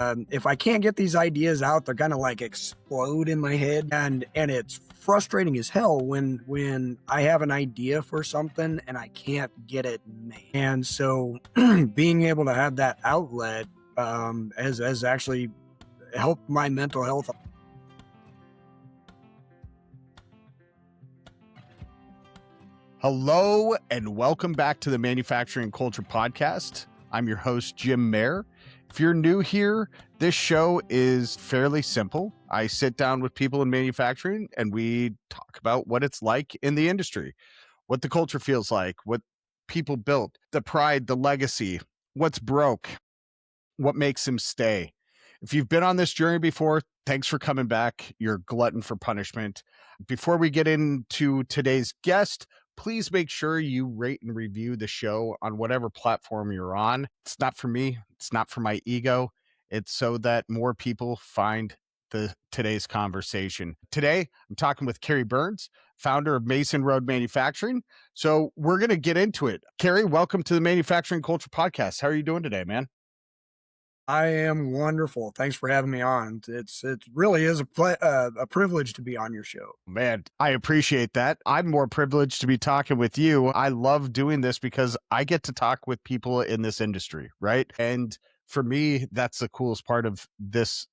If I can't get these ideas out, they're gonna like explode in my head, and it's frustrating as hell when I have an idea for something and I can't get it made. And so, being able to have that outlet has actually helped my mental health. Hello and welcome back to the Manufacturing Culture Podcast. I'm your host, Jim Mayer. If you're new here, this show is fairly simple. I sit down with people in manufacturing and we talk about what it's like in the industry, what the culture feels like, what people built, the pride, the legacy, what's broke, what makes them stay. If you've been on this journey before, thanks for coming back. You're a glutton for punishment. Before we get into today's guest, please make sure you rate and review the show on whatever platform you're on. It's not for me. It's not for my ego. It's so that more people find today's conversation. Today, I'm talking with Kerry Burns, founder of Mason Road Manufacturing. So we're going to get into it. Kerry, welcome to the Manufacturing Culture Podcast. How are you doing today, man? I am wonderful. Thanks for having me on. It really is a privilege to be on your show. Man, I appreciate that. I'm more privileged to be talking with you. I love doing this because I get to talk with people in this industry, right? And for me, that's the coolest part of this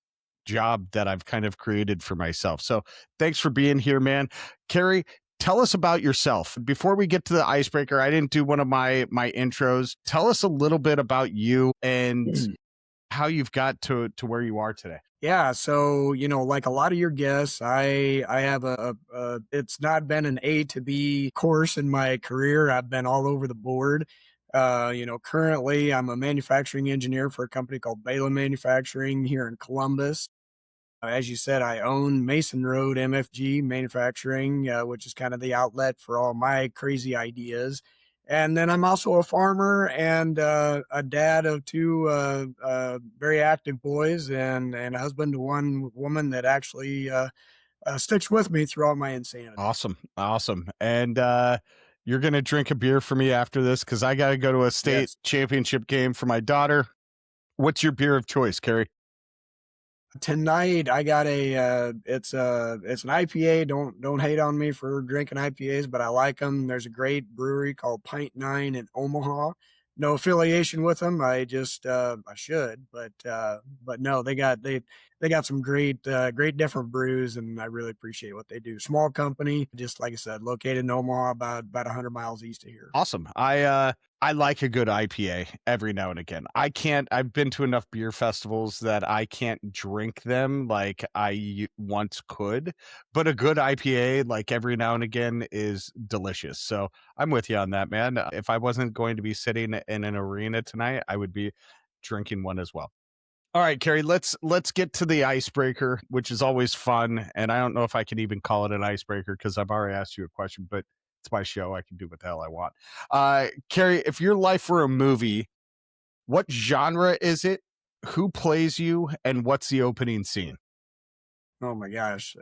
job that I've kind of created for myself. So thanks for being here, man. Kerry, tell us about yourself. Before we get to the icebreaker, I didn't do one of my intros. Tell us a little bit about you and how you've got to where you are today. Yeah, so like a lot of your guests, I have it's not been an A to B course in my career. I've been all over the board. Currently I'm a manufacturing engineer for a company called Bala Manufacturing here in Columbus. As you said, I own Mason Road MFG Manufacturing, which is kind of the outlet for all my crazy ideas. And then I'm also a farmer and a dad of two very active boys and a husband to one woman that actually sticks with me through all my insanity. Awesome. And you're going to drink a beer for me after this because I got to go to a state championship game for my daughter. What's your beer of choice, Kerry? Tonight I got it's an IPA. Don't hate on me for drinking IPAs, but I like them. There's a great brewery called Pint 9 in Omaha. No affiliation with them. I just I should, but no, they got some great different brews, and I really appreciate what they do. Small company, just like I said, located in Omaha, about 100 miles east of here. Awesome. I like a good IPA every now and again. I've been to enough beer festivals that I can't drink them like I once could, but a good IPA like every now and again is delicious. So I'm with you on that, man. If I wasn't going to be sitting in an arena tonight, I would be drinking one as well. All right, Kerry, let's get to the icebreaker, which is always fun. And I don't know if I can even call it an icebreaker because I've already asked you a question, but it's my show. I can do what the hell I want. Kerry, if your life were a movie, what genre is it? Who plays you? And what's the opening scene? Oh my gosh.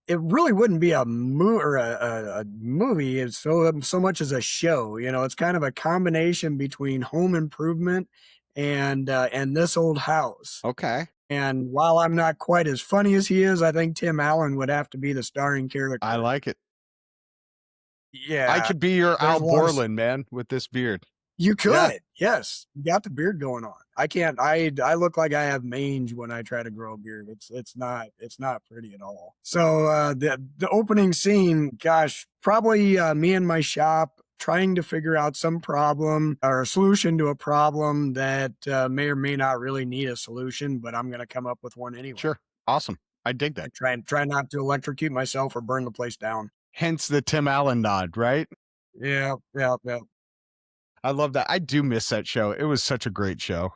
It really wouldn't be a movie. It's so much as a show. It's kind of a combination between Home Improvement and This Old House. Okay. And while I'm not quite as funny as he is, I think Tim Allen would have to be the starring character. I like it. Yeah. I could be your Al Borland, man, with this beard. You could. Yeah. Yes. You got the beard going on. I can't. I look like I have mange when I try to grow a beard. It's not pretty at all. So the opening scene, gosh, probably me in my shop trying to figure out some problem or a solution to a problem that may or may not really need a solution, but I'm going to come up with one anyway. Sure. Awesome. I dig that. Try not to electrocute myself or burn the place down. Hence the Tim Allen nod, right? Yeah. I love that. I do miss that show. It was such a great show.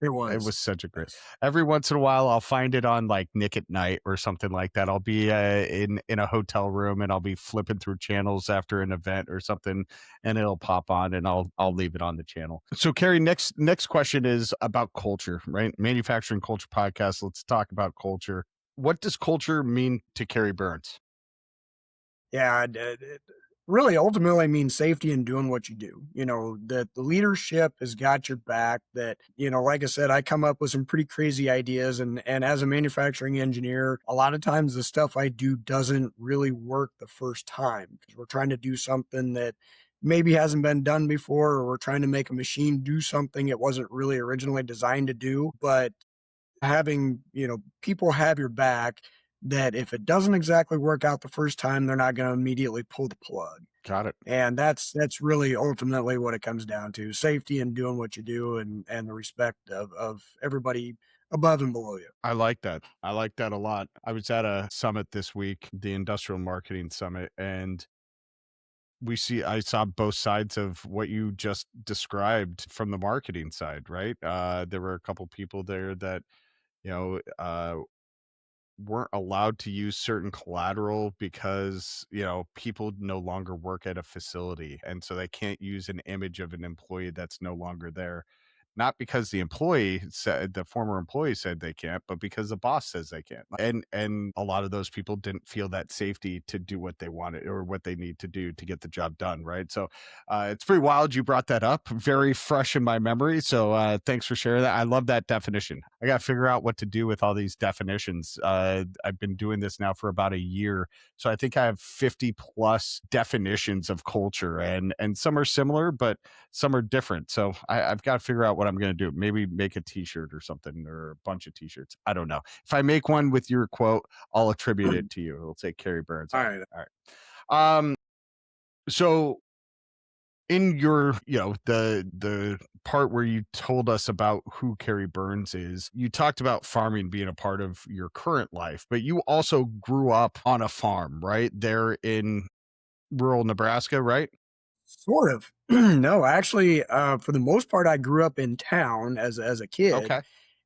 It was such a great. Every once in a while, I'll find it on like Nick at Night or something like that. I'll be in a hotel room and I'll be flipping through channels after an event or something, and it'll pop on, and I'll leave it on the channel. So, Kerry, next question is about culture, right? Manufacturing Culture Podcast. Let's talk about culture. What does culture mean to Kerry Burns? Yeah, really ultimately means safety and doing what you do. You know, that the leadership has got your back. That, you know, like I said, I come up with some pretty crazy ideas, and as a manufacturing engineer, a lot of times the stuff I do doesn't really work the first time because we're trying to do something that maybe hasn't been done before, or we're trying to make a machine do something it wasn't really originally designed to do. But having, you know, people have your back, that if it doesn't exactly work out the first time, they're not going to immediately pull the plug. Got it. And that's really ultimately what it comes down to: safety and doing what you do, and the respect of everybody above and below you. I like that. I like that a lot. I was at a summit this week, the Industrial Marketing Summit, and I saw both sides of what you just described from the marketing side, right? There were a couple people there that, you know, weren't allowed to use certain collateral because, you know, people no longer work at a facility. And so they can't use an image of an employee that's no longer there. Not because the former employee said they can't, but because the boss says they can't. And a lot of those people didn't feel that safety to do what they wanted or what they need to do to get the job done. Right. So it's pretty wild you brought that up. Very fresh in my memory. So thanks for sharing that. I love that definition. I got to figure out what to do with all these definitions. I've been doing this now for about a year, so I think I have 50 plus definitions of culture, and some are similar, but some are different. So I've got to figure out what I'm going to do. Maybe make a T-shirt or something, or a bunch of T-shirts. I don't know. If I make one with your quote, I'll attribute it to you. It'll say Kerry Burns All on it. right. All right. So in your, you know, the part where you told us about who Kerry Burns is, you talked about farming being a part of your current life, but you also grew up on a farm, right? There in rural Nebraska, right? Sort of. No, actually, for the most part, I grew up in town as a kid. Okay.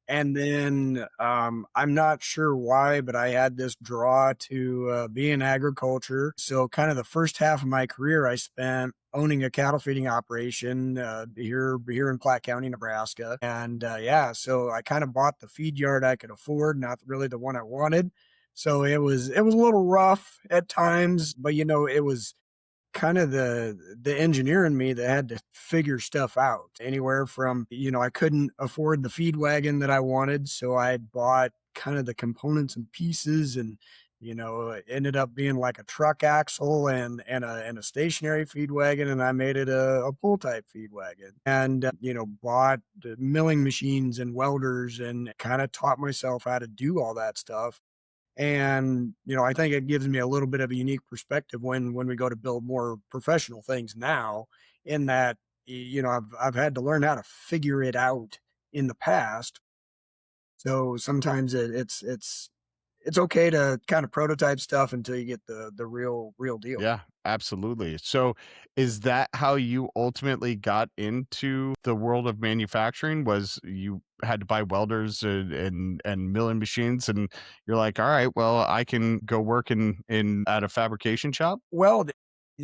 And then, I'm not sure why, but I had this draw to, be in agriculture. So kind of the first half of my career, I spent owning a cattle feeding operation, here in Platte County, Nebraska. And, yeah, so I kind of bought the feed yard I could afford, not really the one I wanted. So it was a little rough at times, but, you know, it was kind of the engineer in me that had to figure stuff out. Anywhere from, you know, I couldn't afford the feed wagon that I wanted, so I bought kind of the components and pieces, and, you know, it ended up being like a truck axle and a stationary feed wagon, and I made it a pull type feed wagon. And, you know, bought milling machines and welders, and kind of taught myself how to do all that stuff. And, you know, I think it gives me a little bit of a unique perspective when we go to build more professional things now, in that, you know, I've had to learn how to figure it out in the past. So sometimes it's okay to kind of prototype stuff until you get the real deal. Yeah, absolutely. So is that how you ultimately got into the world of manufacturing? Was you had to buy welders and milling machines, and you're like, all right, well, I can go work in at a fabrication shop? Well,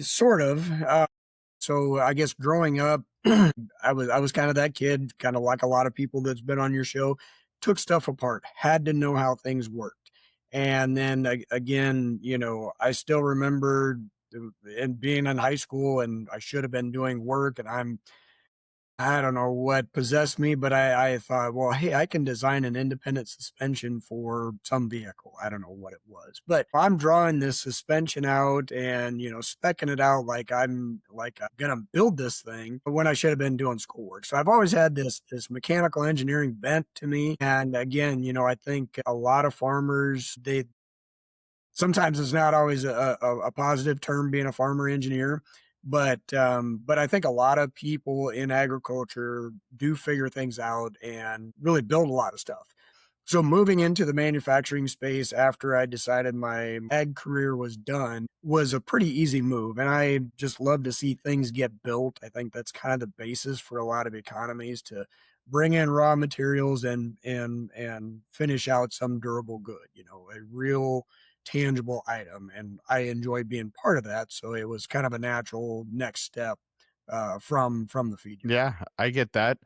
sort of. So I guess growing up, I was kind of that kid, kind of like a lot of people that's been on your show, took stuff apart, had to know how things worked. And then again, you know, I still remember and being in high school, and I should have been doing work, and I don't know what possessed me, but I thought, well, hey, I can design an independent suspension for some vehicle. I don't know what it was, but I'm drawing this suspension out and, you know, specking it out like I'm gonna build this thing when I should have been doing schoolwork. So I've always had this mechanical engineering bent to me. And again, you know, I think a lot of farmers, they sometimes it's not always a positive term being a farmer engineer, but I think a lot of people in agriculture do figure things out and really build a lot of stuff. So moving into the manufacturing space after I decided my ag career was done was a pretty easy move. And I just love to see things get built. I think that's kind of the basis for a lot of economies, to bring in raw materials and finish out some durable good, you know, a real tangible item. And I enjoy being part of that. So it was kind of a natural next step from the feed yard. Yeah, I get that.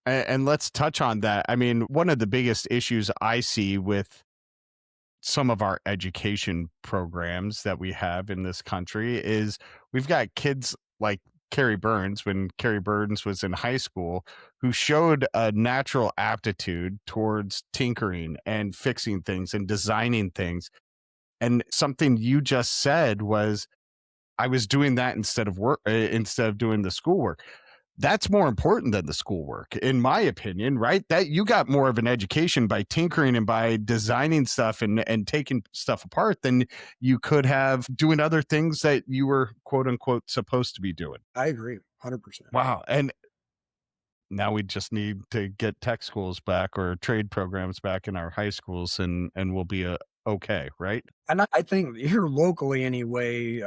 And let's touch on that. I mean, one of the biggest issues I see with some of our education programs that we have in this country is we've got kids like Kerry Burns, when Kerry Burns was in high school, who showed a natural aptitude towards tinkering and fixing things and designing things. And something you just said was, I was doing that instead of work, instead of doing the schoolwork. That's more important than the schoolwork, in my opinion, right? That you got more of an education by tinkering and by designing stuff and taking stuff apart than you could have doing other things that you were quote unquote supposed to be doing. I agree, 100%. Wow. And now we just need to get tech schools back or trade programs back in our high schools, and we'll be okay, right? And I think here locally anyway,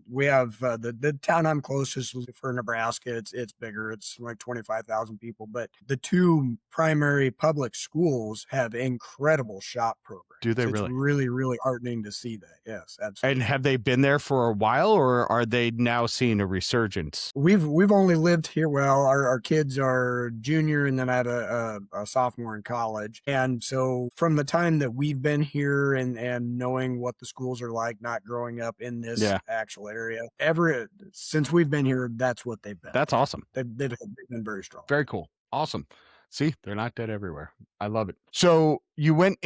we have the town I'm closest for Nebraska. It's bigger. It's like 25,000 people. But the two primary public schools have incredible shop programs. Do they It's really? really, really heartening to see that. Yes, absolutely. And have they been there for a while, or are they now seeing a resurgence? We've only lived here. Well, our kids are junior, and then I have a sophomore in college. And so from the time that we've been here and knowing what the schools are like, not growing up in this Yeah, actual area, ever since we've been here, that's what they've been. that's awesome. They've been very strong. Very cool. Awesome. See, they're not dead everywhere. I love it. So you went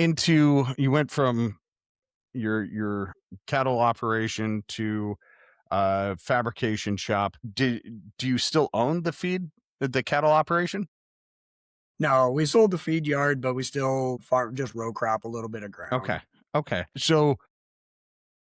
from your cattle operation to fabrication shop. Do you still own the cattle operation? No, we sold the feed yard, but we still farm just row crop a little bit of ground. Okay. Okay. So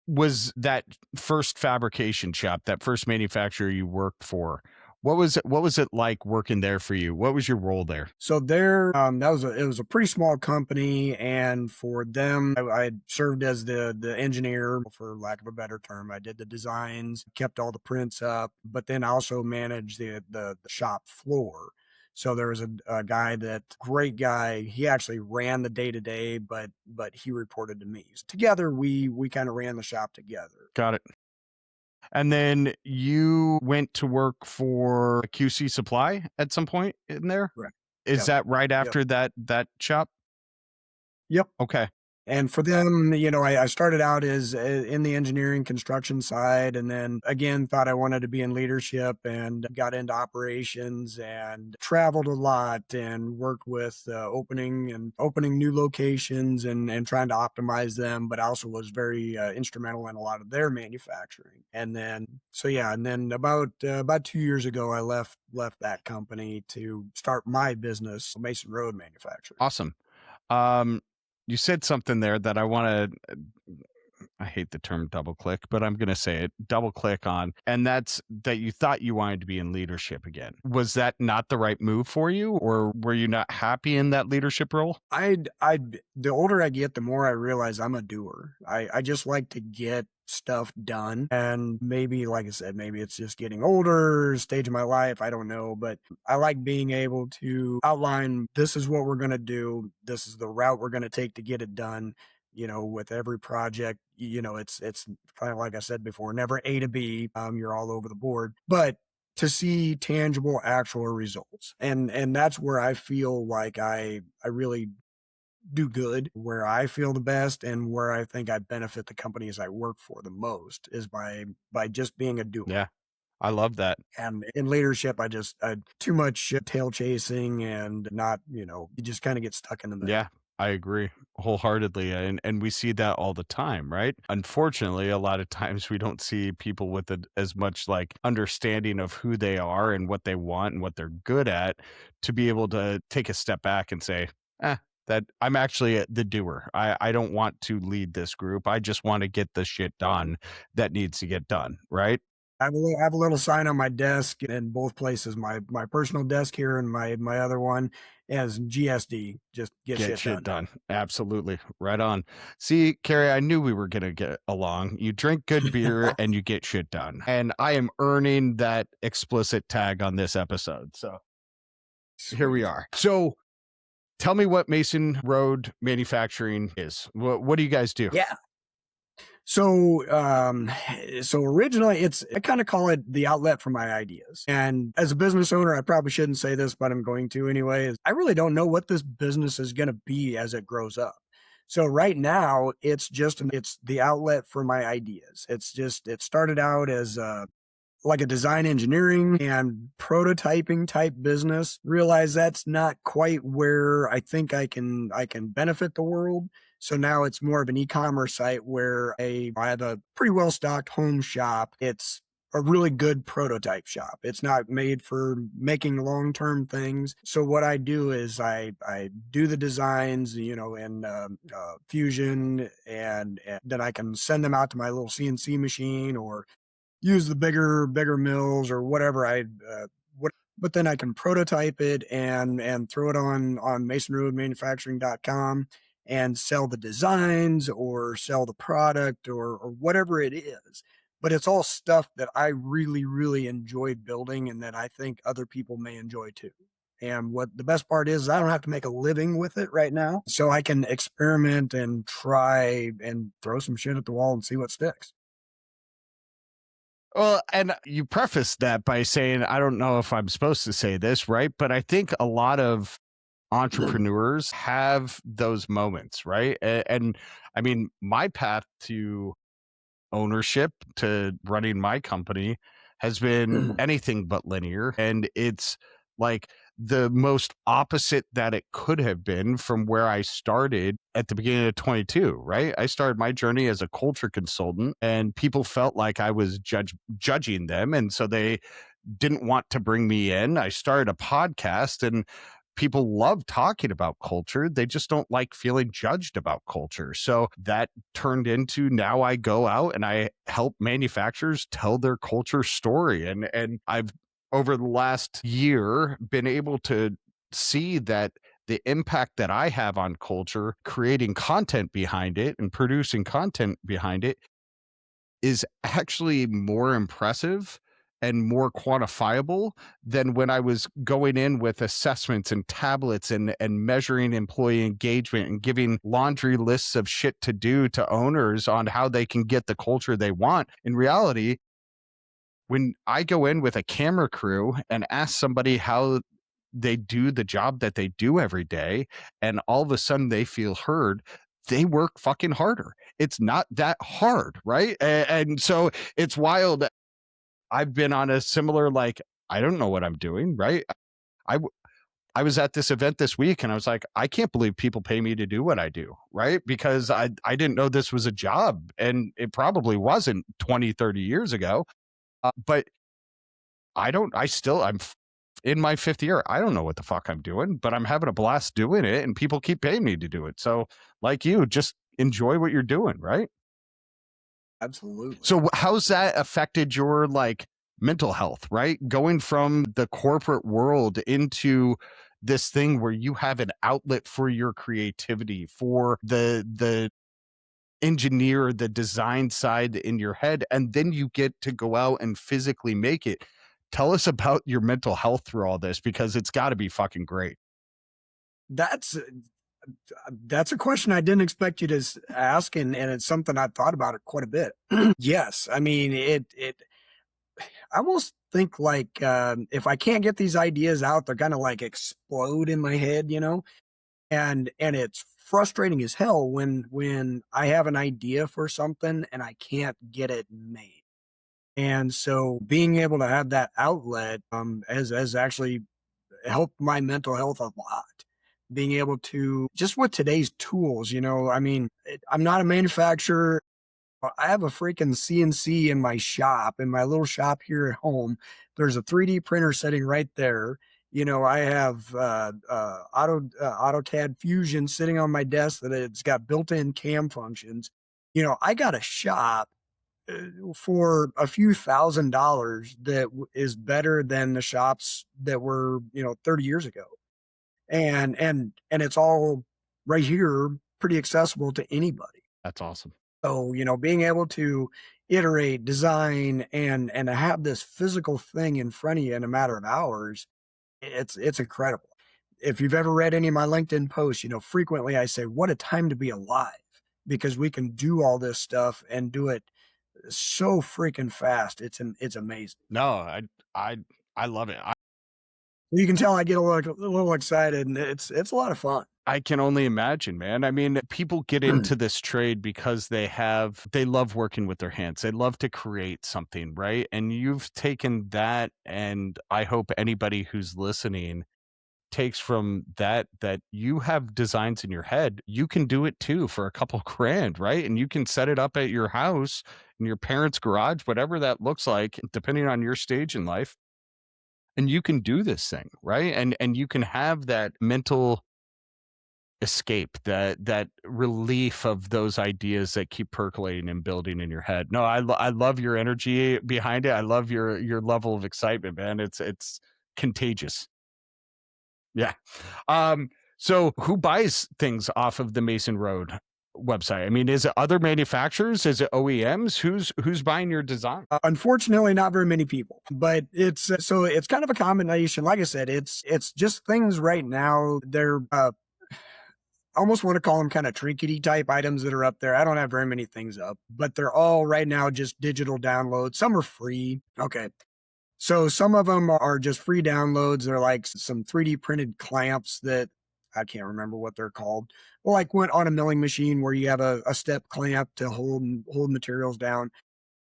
was that first fabrication shop, that first manufacturer you worked for, what was it like working there for you? What was your role there? So there, it was a pretty small company, and for them, I had served as the engineer, for lack of a better term. I did the designs, kept all the prints up, but then also managed the shop floor. So there was a guy, that great guy. He actually ran the day to day, but he reported to me. So together, we kind of ran the shop together. Got it. And then you went to work for QC Supply at some point in there? Right. Is Yep. that right Yep. after that shop? Yep. Okay. And for them, I started out as in the engineering construction side, and then again thought I wanted to be in leadership and got into operations and traveled a lot and worked with opening new locations and trying to optimize them, but also was very instrumental in a lot of their manufacturing. And then about 2 years ago, I left that company to start my business, Mason Road Manufacturing. Awesome. Um, you said something there that I hate the term double click, but I'm going to say it, double click on, and that's that you thought you wanted to be in leadership again. Was that not the right move for you, or were you not happy in that leadership role? The older I get, the more I realize I'm a doer. I just like to get stuff done. And maybe, like I said, maybe it's just getting older, stage of my life. I don't know. But I like being able to outline, this is what we're going to do. This is the route we're going to take to get it done. With every project, it's kind of like I said before, never A to B. You're all over the board. But to see tangible, actual results. And that's where I feel like I really do good, where I feel the best, and where I think I benefit the companies I work for the most is by just being a doer. Yeah, I love that. And in leadership, I too much tail chasing and not, you just kind of get stuck in the middle. Yeah, I agree wholeheartedly. And we see that all the time, right? Unfortunately, a lot of times we don't see people with as much like understanding of who they are and what they want and what they're good at to be able to take a step back and say, that I'm actually the doer. I don't want to lead this group. I just want to get the shit done that needs to get done, right? I have a little sign on my desk in both places. My personal desk here, and my other one as GSD, just get Get shit done. Absolutely. Right on. See, Carrie, I knew we were going to get along. You drink good beer and you get shit done. And I am earning that explicit tag on this episode. So here we Sweet. are. So tell me what Mason Road Manufacturing is. What do you guys do? Yeah. So originally I kind of call it the outlet for my ideas. And as a business owner, I probably shouldn't say this, but I'm going to anyway. I really don't know what this business is going to be as it grows up. So right now, it's the outlet for my ideas. It started out as like a design engineering and prototyping type business. Realize that's not quite where I think I can benefit the world. So now it's more of an e-commerce site where I have a pretty well stocked home shop. It's a really good prototype shop. It's not made for making long term things. So what I do is I do the designs, in Fusion, and then I can send them out to my little CNC machine or use the bigger mills or whatever what but then I can prototype it and throw it on masonroadmanufacturing.com and sell the designs or sell the product or whatever it is. But it's all stuff that I really, really enjoyed building and that I think other people may enjoy too. And what the best part is I don't have to make a living with it right now. So I can experiment and try and throw some shit at the wall and see what sticks. Well, and you prefaced that by saying, I don't know if I'm supposed to say this, right? But I think a lot of entrepreneurs have those moments, right? And I mean, my path to ownership, to running my company, has been anything but linear. And it's like the most opposite that it could have been from where I started at the beginning of 22, right? I started my journey as a culture consultant, and people felt like I was judging them. And so they didn't want to bring me in. I started a podcast, and people love talking about culture. They just don't like feeling judged about culture. So that turned into, now I go out and I help manufacturers tell their culture story. And I've, over the last year, been able to see that the impact that I have on culture, creating content behind it and producing content behind it, is actually more impressive and more quantifiable than when I was going in with assessments and tablets and measuring employee engagement and giving laundry lists of shit to do to owners on how they can get the culture they want. In reality, when I go in with a camera crew and ask somebody how they do the job that they do every day, and all of a sudden they feel heard, they work fucking harder. It's not that hard, right? And so it's wild. I've been on a similar, like, I don't know what I'm doing, right? I w- I was at this event this week and I was like, I can't believe people pay me to do what I do, right? Because I didn't know this was a job, and it probably wasn't 20, 30 years ago. But I'm in my fifth year. I don't know what the fuck I'm doing, but I'm having a blast doing it, and people keep paying me to do it. So, like you, just enjoy what you're doing, right? Absolutely. So, how's that affected your like mental health, right? Going from the corporate world into this thing where you have an outlet for your creativity, for the engineer, the design side in your head, and then you get to go out and physically make it. Tell us about your mental health through all this, because it's got to be fucking great. That's a question I didn't expect you to ask, and it's something I've thought about it quite a bit. Yes, I mean it. I almost think like if I can't get these ideas out, they're gonna like explode in my head, and it's frustrating as hell when I have an idea for something and I can't get it made. And so being able to have that outlet has actually helped my mental health a lot. Being able to just with today's tools, I mean, I'm not a manufacturer. I have a freaking CNC in my shop, in my little shop here at home. There's a 3D printer sitting right there. I have AutoCAD Fusion sitting on my desk that it's got built-in cam functions. I got a shop for a few $1,000s that is better than the shops that were 30 years ago, and it's all right here, pretty accessible to anybody. That's awesome. So, being able to iterate, design, and to have this physical thing in front of you in a matter of hours, it's incredible. If you've ever read any of my LinkedIn posts, frequently I say, "What a time to be alive," because we can do all this stuff and do it so freaking fast. It's amazing. No, I I love it. You can tell I get a little excited, and it's a lot of fun. I can only imagine, man. I mean, people get into this trade because they love working with their hands. They love to create something, right? And you've taken that, and I hope anybody who's listening takes from that you have designs in your head. You can do it too for a couple grand, right? And you can set it up at your house, in your parents' garage, whatever that looks like, depending on your stage in life. And you can do this thing, right? And you can have that mental escape, that relief of those ideas that keep percolating and building in your head. No, I love your energy behind it. I love your level of excitement, man. It's contagious. Yeah. So who buys things off of the Mason Road website? I mean, is it other manufacturers? Is it OEMs? Who's buying your design? Unfortunately, not very many people, but it's kind of a combination. Like I said, it's just things right now. They're I almost want to call them kind of trinkety type items that are up there. I don't have very many things up, but they're all right now just digital downloads. Some are free. Okay. So some of them are just free downloads. They're like some 3D printed clamps that I can't remember what they're called. Well, like went on a milling machine where you have a step clamp to hold materials down.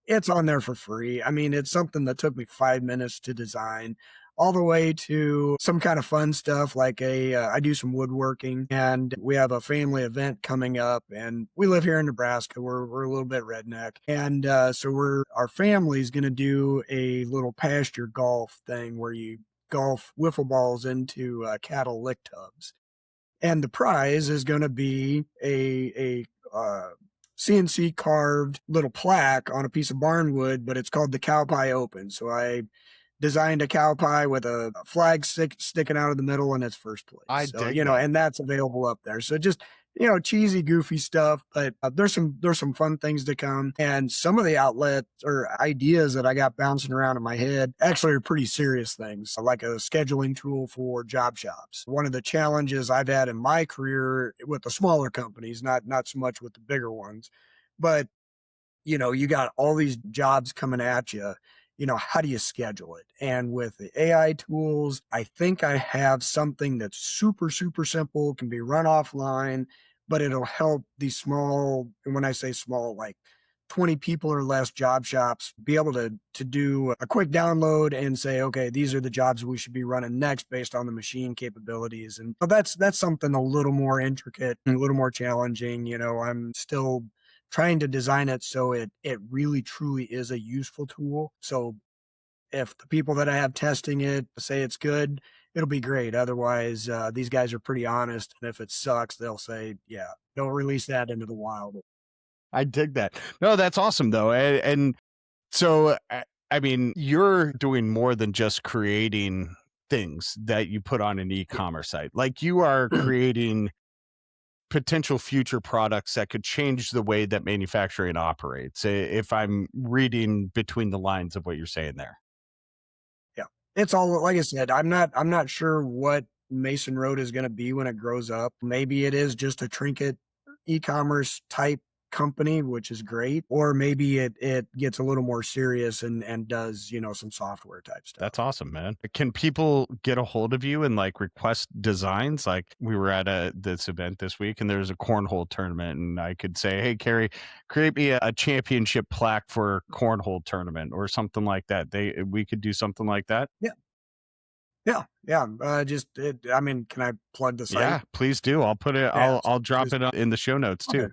It's on there for free. I mean, it's something that took me 5 minutes to design, all the way to some kind of fun stuff like I do some woodworking, and we have a family event coming up, and we live here in Nebraska. We're a little bit redneck. And so our family's going to do a little pasture golf thing where you golf wiffle balls into cattle lick tubs, and the prize is going to be a CNC carved little plaque on a piece of barnwood, but it's called the Cow Pie Open. So I designed a cow pie with a flag sticking out of the middle in its first place. I So, dig that. and that's available up there. So just, cheesy, goofy stuff, but there's some fun things to come. And some of the outlets or ideas that I got bouncing around in my head actually are pretty serious things, like a scheduling tool for job shops. One of the challenges I've had in my career with the smaller companies, not so much with the bigger ones, but you got all these jobs coming at you. How do you schedule it? And with the AI tools, I think I have something that's super, super simple, can be run offline, but it'll help these small, and when I say small, like 20 people or less job shops be able to do a quick download and say, okay, these are the jobs we should be running next based on the machine capabilities. And that's something a little more intricate and a little more challenging. I'm still trying to design it so it really truly is a useful tool. So if the people that I have testing it say it's good, it'll be great. Otherwise, these guys are pretty honest, and if it sucks, they'll say, "Yeah, don't release that into the wild." I dig that. No, that's awesome though. And so I mean, you're doing more than just creating things that you put on an e-commerce site. Like you are creating potential future products that could change the way that manufacturing operates, if I'm reading between the lines of what you're saying there. Yeah. It's all like I said, I'm not sure what Mason Road is gonna be when it grows up. Maybe it is just a trinket e-commerce type company, which is great, or maybe it gets a little more serious and does, some software type That's stuff. awesome, man. Can people get a hold of you and like request designs? Like we were at this event this week and there's a cornhole tournament and I could say, "Hey, Kerry, create me a championship plaque for cornhole tournament," or something like that. We could do something like that. Yeah. Yeah. Yeah. I mean, can I plug the site? Yeah, please do. I'll put it Yeah. I'll drop Just it in the show notes okay. too.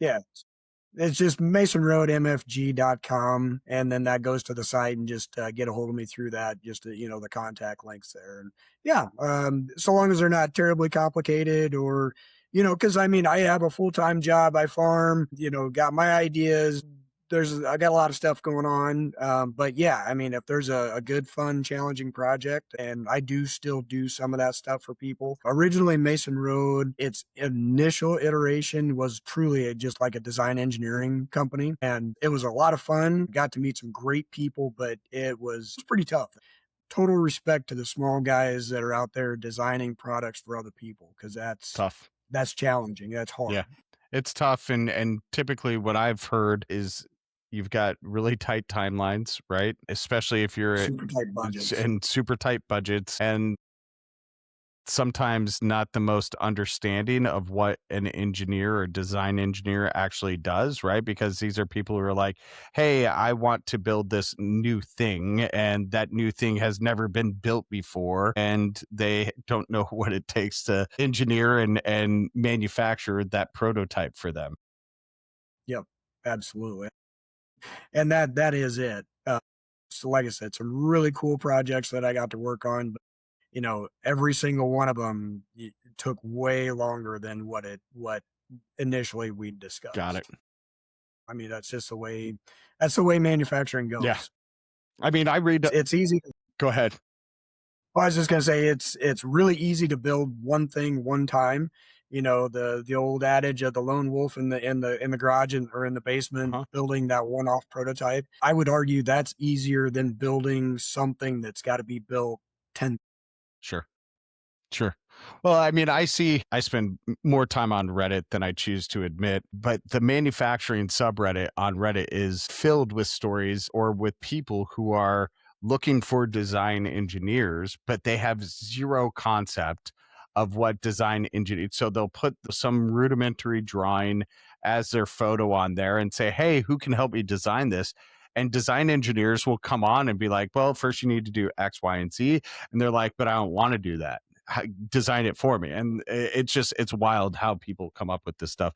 Yeah. It's just masonroadmfg.com, and then that goes to the site, and just get a hold of me through that, just the contact links there. And yeah, so long as they're not terribly complicated, or because I mean, I have a full-time job, I farm, got my ideas. I got a lot of stuff going on. But yeah, I mean, if there's a good, fun, challenging project, and I do still do some of that stuff for people. Originally, Mason Road, its initial iteration was truly just like a design engineering company, and it was a lot of fun. Got to meet some great people, but it was pretty tough. Total respect to the small guys that are out there designing products for other people, because Tough. that's challenging. That's Yeah. hard. It's tough, and typically what I've heard is you've got really tight timelines, right? Especially if you're Super tight budgets. and super tight budgets, and sometimes not the most understanding of what an engineer or design engineer actually does, right? Because these are people who are like, hey, I want to build this new thing, and that new thing has never been built before, and they don't know what it takes to engineer and manufacture that prototype for them. Yep, absolutely. And that is it. So like I said, some really cool projects that I got to work on, but every single one of them took way longer than what initially we Got it. discussed. I mean, that's the way manufacturing Yeah. goes. I mean, I read. It's easy. Go ahead. Well, I was just gonna say it's really easy to build one thing one time. The old adage of the lone wolf in the garage or in the basement Uh-huh. building that one-off prototype. I would argue that's easier than building something that's got to be built 10. Sure. Sure. Well, I mean, I spend more time on Reddit than I choose to admit, but the manufacturing subreddit on Reddit is filled with stories or with people who are looking for design engineers, but they have zero concept of what design engineer. So they'll put some rudimentary drawing as their photo on there and say, hey, who can help me design this? And design engineers will come on and be like, well, first you need to do X, Y, and Z. And they're like, but I don't want to do that, design it for me. And it's wild how people come up with this stuff.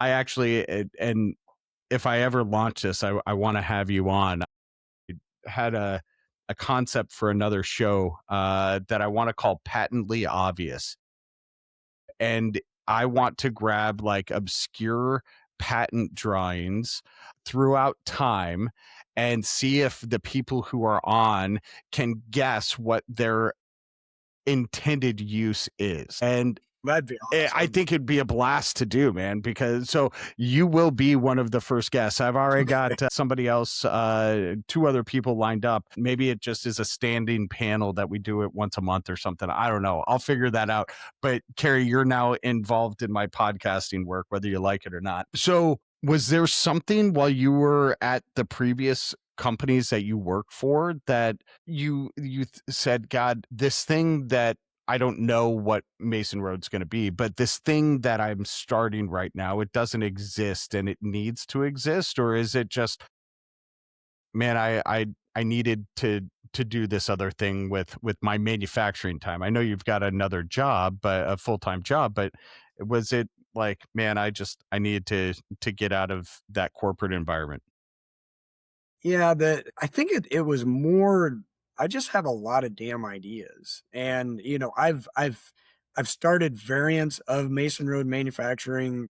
I actually, and if I ever launch this, I want to have you on. I had a concept for another show that I want to call Patently Obvious. And I want to grab like obscure patent drawings throughout time and see if the people who are on can guess what their intended use is. And That'd be I awesome. think it'd be a blast to do, man, because so you will be one of the first guests. I've already got somebody else, two other people lined up. Maybe it just is a standing panel that we do it once a month or something. I don't know. I'll figure that out. But Kerry, you're now involved in my podcasting work, whether you like it or not. So was there something while you were at the previous companies that you work for that you said, God, this thing that I don't know what Mason Road's going to be, but this thing that I'm starting right now, it doesn't exist and it needs to exist? Or is it just, man, I needed to do this other thing with my manufacturing time? I know you've got another job, but a full-time job, but was it like, man, I needed to get out of that corporate environment? Yeah, that I think it was more. I just have a lot of damn ideas, and I've started variants of Mason Road manufacturing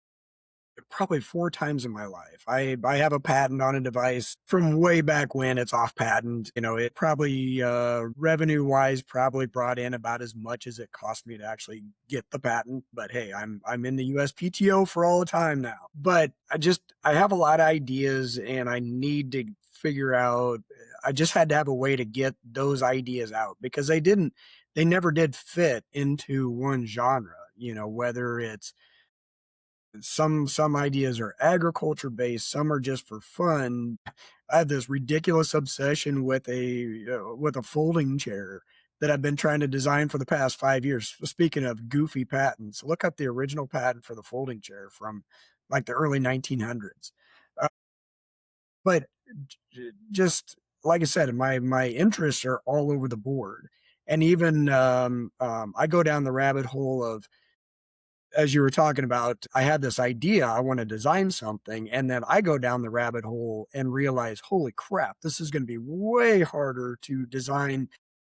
probably 4 times in my life. I have a patent on a device from way back when. It's off patent. It probably, revenue-wise, probably brought in about as much as it cost me to actually get the patent, but hey, I'm in the USPTO for all the time now. But I have a lot of ideas, and I need to figure out. I just had to have a way to get those ideas out because they never did fit into one genre, whether it's some ideas are agriculture based, some are just for fun. I have this ridiculous obsession with a folding chair that I've been trying to design for the past 5 years. Speaking of goofy patents, look up the original patent for the folding chair from like the early 1900s. Uh, but just like I said, my interests are all over the board, and even I go down the rabbit hole of, as you were talking about, I had this idea, I want to design something, and then I go down the rabbit hole and realize, holy crap, this is going to be way harder to design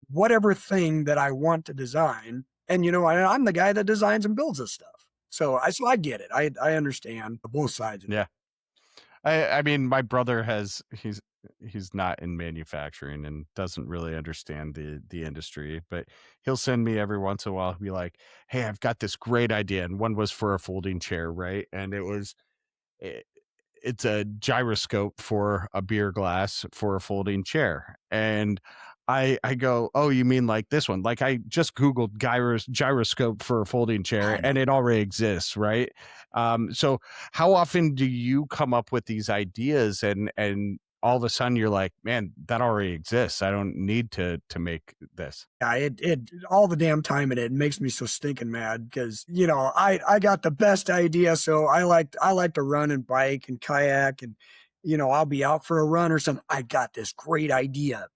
whatever thing that I want to design. And I'm the guy that designs and builds this stuff. So I get it. I understand both sides of it. Yeah. I mean, my brother he's not in manufacturing and doesn't really understand the industry, but he'll send me every once in a while. He'll be like, "Hey, I've got this great idea," and one was for a folding chair, right? And it, it's a gyroscope for a beer glass for a folding chair. And I go, oh, you mean like this one? Like I just Googled gyroscope for a folding chair I know. and it already exists, right? So how often do you come up with these ideas and all of a sudden you're like, man, that already exists. I don't need to make this. Yeah, it all the damn time it makes me so stinking mad because I got the best idea. So I like to run and bike and kayak and I'll be out for a run or something. I got this great idea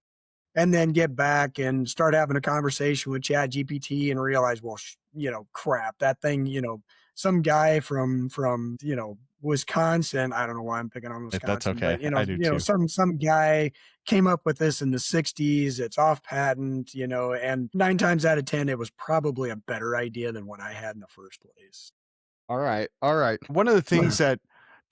and then get back and start having a conversation with Chat GPT and realize, well, crap, that thing, some guy from Wisconsin. I don't know why I'm picking on That's Wisconsin, okay. but I do too. some guy came up with this in the '60s. It's off patent, and 9 times out of 10, it was probably a better idea than what I had in the first place. All right. All right. One of the things that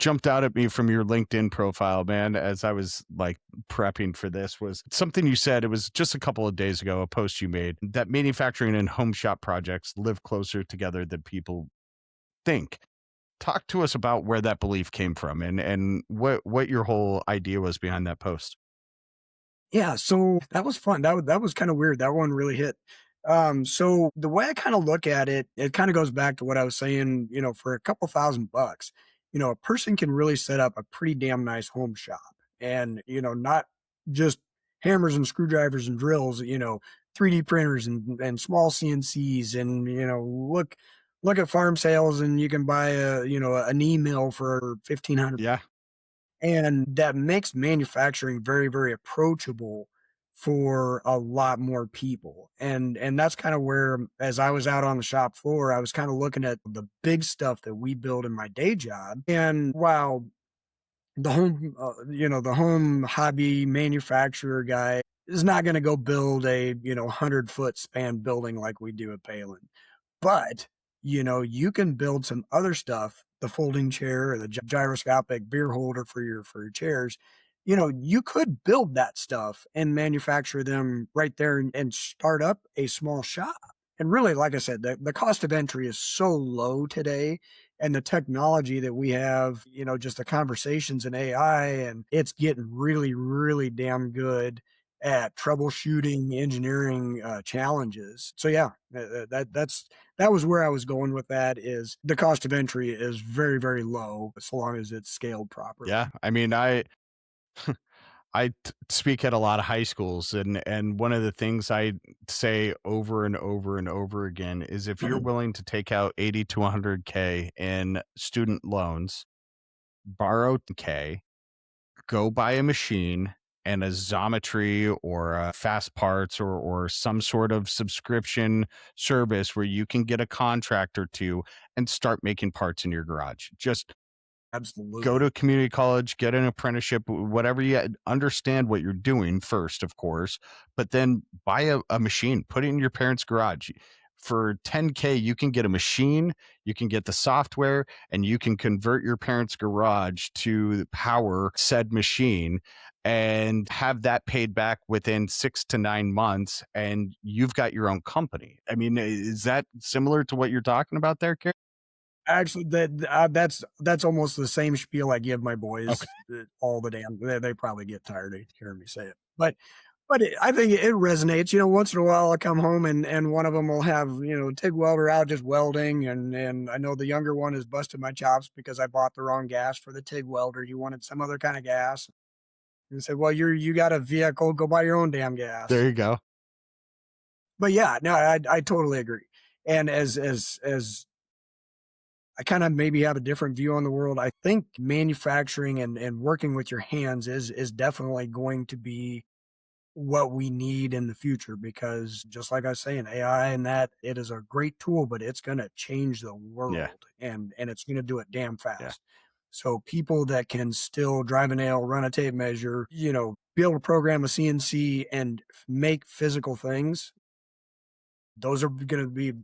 jumped out at me from your LinkedIn profile, man, as I was like prepping for this was something you said. It was just a couple of days ago, a post you made that manufacturing and home shop projects live closer together than people think. Talk to us about where that belief came from and what your whole idea was behind that post. Yeah, so that was fun. That was kind of weird. That one really hit. So the way I kind of look at it, it kind of goes back to what I was saying. For a couple $1,000, a person can really set up a pretty damn nice home shop, and not just hammers and screwdrivers and drills. 3D printers and small CNCs, and look at farm sales, and you can buy an email for 1,500, Yeah. and that makes manufacturing very, very approachable for a lot more people. And that's kind of where, as I was out on the shop floor, I was kind of looking at the big stuff that we build in my day job. And while the home hobby manufacturer guy is not going to go build a 100-foot span building like we do at Palin, but, you can build some other stuff, the folding chair or the gyroscopic beer holder for your chairs. You could build that stuff and manufacture them right there and start up a small shop. And really, like I said, the cost of entry is so low today, and the technology that we have, just the conversations in AI, and it's getting really, really damn good at troubleshooting engineering challenges. So yeah, that was where I was going with that. Is the cost of entry is very, very low so long as it's scaled Yeah. properly. I mean, speak at a lot of high schools, and one of the things I say over and over and over again is if you're willing to take out 80 to 100K in student loans, borrow K, go buy a machine and a Xometry or a Fast Parts or some sort of subscription service where you can get a contract or two and start making parts in your garage. Just go to Absolutely. community college, get an apprenticeship, whatever you understand what you're doing first, of course, but then buy a machine, put it in your parents' garage. For 10K, you can get a machine, you can get the software, and you can convert your parents' garage to power said machine and have that paid back within 6 to 9 months. And you've got your own company. I mean, is that similar to what you're talking about there, Kerry? Actually, that's almost the same spiel I give my Okay. boys all the damn. They probably get tired of hearing me say it, but I think it resonates. Once in a while I come home and one of them will have TIG welder out just welding, and I know the younger one has busted my chops because I bought the wrong gas for the TIG welder. He wanted some other kind of gas, and I said, "Well, you got a vehicle, go buy your own damn There gas." you go. But yeah, no, I totally agree. And as I kind of maybe have a different view on the world. I think manufacturing and working with your hands is definitely going to be what we need in the future, because just like I was saying, AI and that, it is a great tool, but it's going to change the Yeah. world, and it's going to do it damn Yeah. fast. So people that can still drive a nail, run a tape measure, be able to program a CNC and make physical things, those are going to be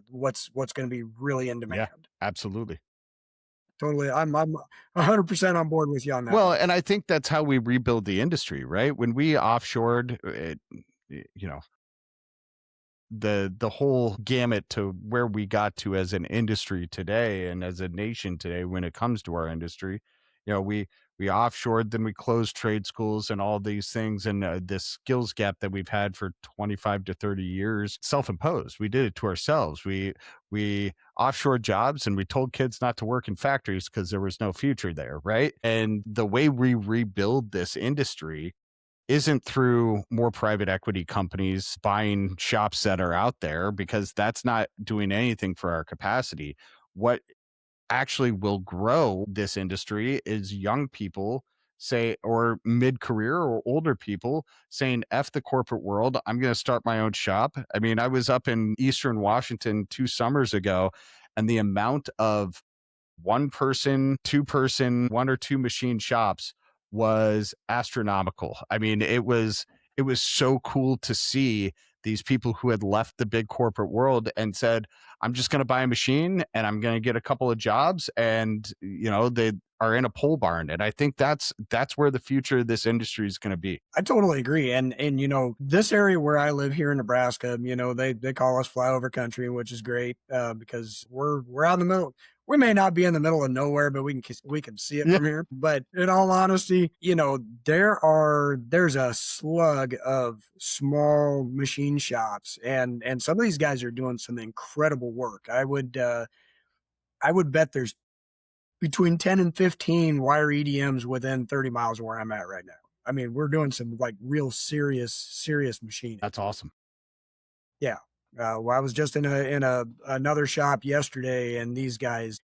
what's going to be really in Yeah. demand. Absolutely. Totally. I'm 100% on board with you on that Well, one. and I think that's how we rebuild the industry, right? When we offshored it, you know, the whole gamut to where we got to as an industry today and as a nation today when it comes to our industry, we we offshored, then we closed trade schools and all these things. And this skills gap that we've had for 25 to 30 years, self-imposed. We did it to ourselves. We offshore jobs and we told kids not to work in factories because there was no future there, right? And the way we rebuild this industry isn't through more private equity companies buying shops that are out there, because that's not doing anything for our capacity. What actually will grow this industry is young people say, or mid-career or older people saying, F the corporate world, I'm going to start my own shop. I mean, I was up in Eastern Washington 2 summers ago, and the amount of one person, two person, one or two machine shops was astronomical. I mean, it was so cool to see these people who had left the big corporate world and said, I'm just going to buy a machine and I'm going to get a couple of jobs, and they are in a pole barn. And I think that's where the future of this industry is going to be. I totally agree. And this area where I live here in Nebraska, they call us flyover country, which is great because we're out in the middle. We may not be in the middle of nowhere, but we can see it Yeah. from here. But in all honesty, there's a slug of small machine shops, and some of these guys are doing some incredible work. I would bet there's between 10 and 15 wire EDMs within 30 miles of where I'm at right now. I mean, we're doing some like real serious machining. That's awesome. Yeah. Well, I was just in another shop yesterday, and these guys,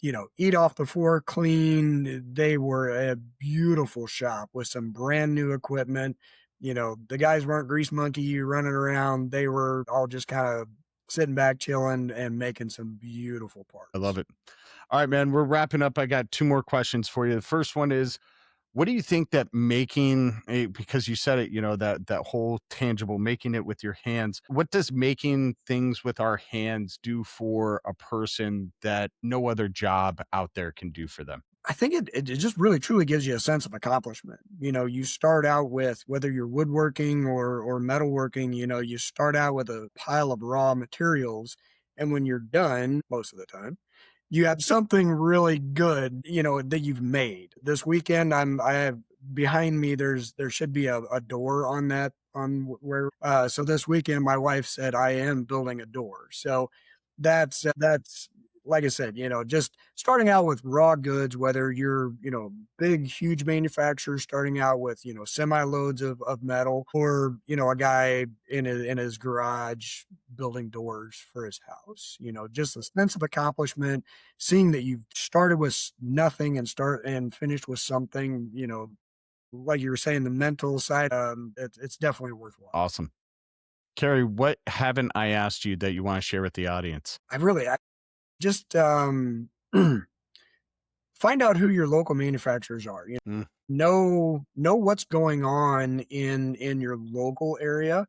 eat off the floor clean. They were a beautiful shop with some brand new equipment. The guys weren't grease monkey running around. They were all just kind of sitting back, chilling, and making some beautiful I love parts. it. All right, man, we're wrapping up. I got two more questions for you. The first one is, what do you think that making a, because you said it, that whole tangible, making it with your hands, what does making things with our hands do for a person that no other job out there can do for them? I think it just really truly gives you a sense of accomplishment. You start out with, whether you're woodworking or metalworking, you start out with a pile of raw materials. And when you're done, most of the time, you have something really good, that you've made. This weekend, I have behind me, there should be a door on that, where, so this weekend, my wife said I am building a door. So that's, like I said, just starting out with raw goods, whether you're, big, huge manufacturer starting out with, semi loads of metal, or, a guy in his garage building doors for his house, just a sense of accomplishment, seeing that you've started with nothing and finished with something, like you were saying, the mental side, it's definitely worthwhile. Awesome. Kerry, what haven't I asked you that you want to share with the audience? I just, find out who your local manufacturers are. Mm, Know what's going on in your local area.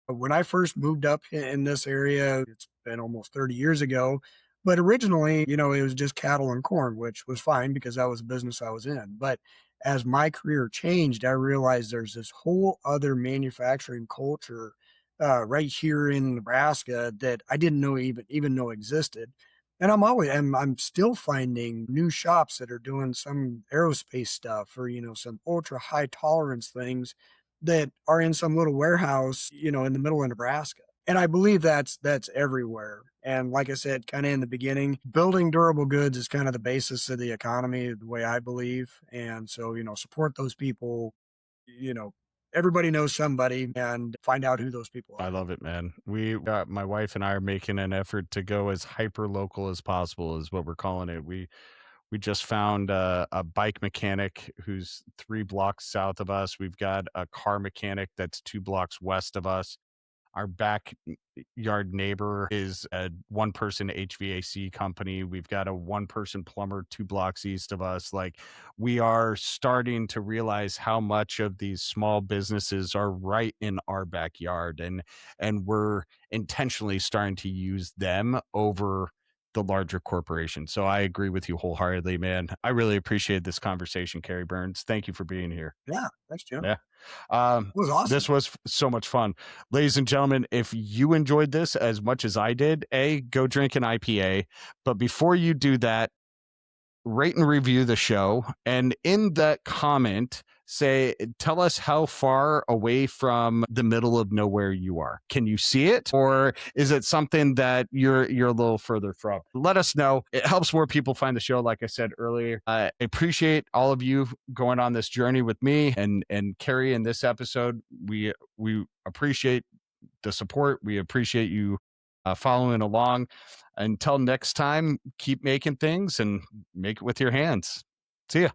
When I first moved up in this area, it's been almost 30 years ago. But originally, it was just cattle and corn, which was fine because that was the business I was in. But as my career changed, I realized there's this whole other manufacturing culture right here in Nebraska that I didn't know even know existed. And I'm still finding new shops that are doing some aerospace stuff, or some ultra high tolerance things that are in some little warehouse, in the middle of Nebraska. And I believe that's everywhere. And like I said, kind of in the beginning, building durable goods is kind of the basis of the economy, the way I believe. And so, support those people, you know, everybody knows somebody, and find out who those people I are. love it, man. My wife and I are making an effort to go as hyper local as possible, is what we're calling it. We just found a bike mechanic who's 3 blocks south of us. We've got a car mechanic that's 2 blocks west of us. Our backyard neighbor is a one person HVAC company. We've got a one person plumber 2 blocks east of us. Like, we are starting to realize how much of these small businesses are right in our backyard, and we're intentionally starting to use them over the larger corporation. So I agree with you wholeheartedly, man. I really appreciate this conversation, Kerry Burns. Thank you for being here. Yeah, thanks, Jim. Yeah. It was awesome. This was so much fun. Ladies and gentlemen, if you enjoyed this as much as I did, go drink an IPA. But before you do that, rate and review the show. And in that comment, tell us how far away from the middle of nowhere you are. Can you see it, or is it something that you're a little further from? Let us know. It helps more people find the show. Like I said earlier, I appreciate all of you going on this journey with me and Kerry in this episode. We appreciate the support. We appreciate you following along. Until next time, keep making things and make it with your hands. See ya.